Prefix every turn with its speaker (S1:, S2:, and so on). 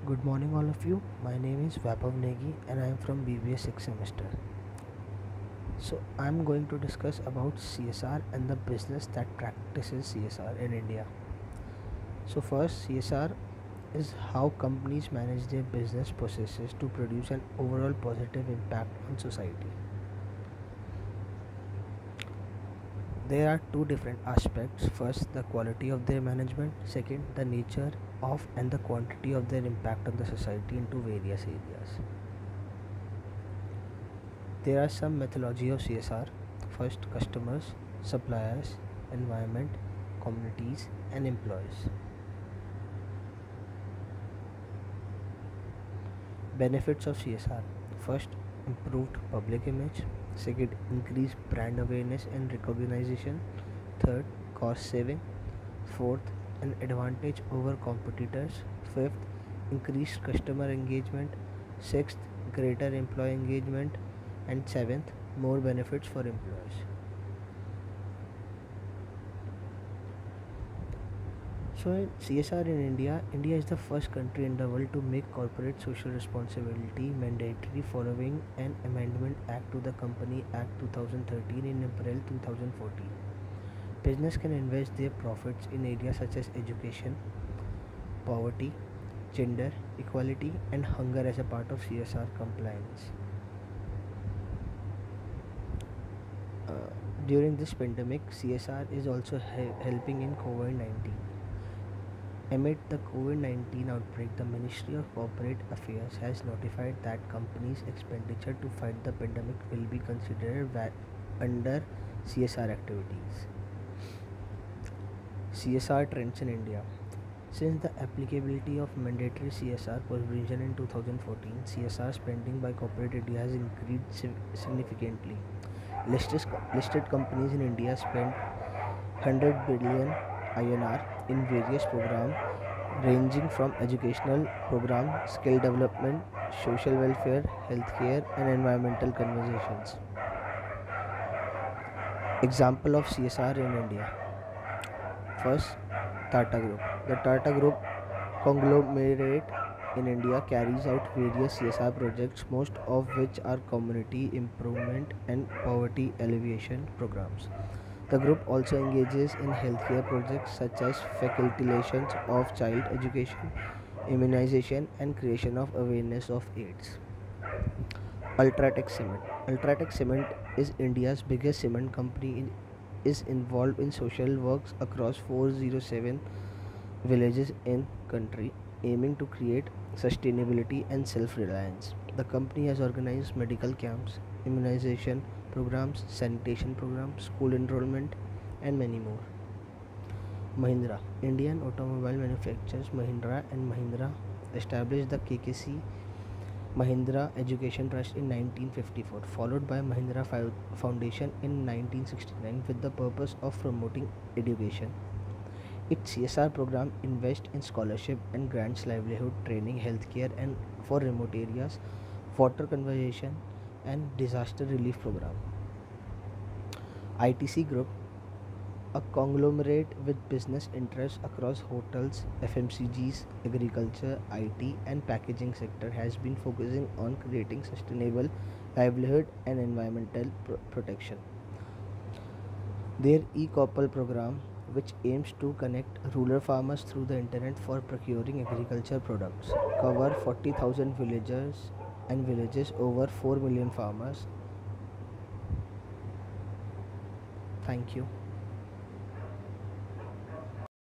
S1: Good morning, all of you. My name is Vaibhav Negi and I am from BBA 6th semester. So, I am going to discuss about CSR and the business that practices CSR in India. So, first, CSR is how companies manage their business processes to produce an overall positive impact on society. There are two different aspects. First, the quality of their management. Second, the nature of and the quantity of their impact on the society into various areas. There are some methodology of CSR. First, customers, suppliers, environment, communities, and employees. Benefits of CSR. First, improved public image. Second, increased brand awareness and recognition. Third, cost saving. Fourth, an advantage over competitors. Fifth, increased customer engagement. Sixth, greater employee engagement. And seventh, more benefits for employees. So, in CSR in India, India is the first country in the world to make corporate social responsibility mandatory following an amendment act to the Company Act 2013 in April 2014. Business can invest their profits in areas such as education, poverty, gender equality, and hunger as a part of CSR compliance. During this pandemic, CSR is also helping in COVID 19. Amid the COVID 19 outbreak, the Ministry of Corporate Affairs has notified that companies' expenditure to fight the pandemic will be considered under CSR activities. CSR trends in India. Since the applicability of mandatory CSR provision in 2014, CSR spending by corporate India has increased significantly. Listed companies in India spend 100 billion INR in various programs ranging from educational program, skill development, social welfare, healthcare, and environmental conversations. Example of CSR in India. First, Tata Group. The Tata Group conglomerate in India carries out various CSR projects, most of which are community improvement and poverty alleviation programs. The group also engages in healthcare projects such as facilitations of child education, immunization, and creation of awareness of AIDS. Ultratech Cement. Ultratech Cement is India's biggest cement company is involved in social works across 407 villages in country aiming to create sustainability and self-reliance. The company has organized medical camps, immunization programs, sanitation programs, school enrollment, and many more. Mahindra. Indian automobile manufacturers Mahindra and Mahindra established the KKC Mahindra Education Trust in 1954, followed by Mahindra Foundation in 1969 with the purpose of promoting education. Its CSR program invests in scholarship and grants livelihood training, healthcare and for remote areas, water conservation and disaster relief program. ITC Group, a conglomerate with business interests across hotels, FMCGs, agriculture, IT and packaging sector, has been focusing on creating sustainable livelihood and environmental protection. Their e-Copal program, which aims to connect rural farmers through the internet for procuring agriculture products, cover 40,000 villagers and villages over 4 million farmers. Thank you.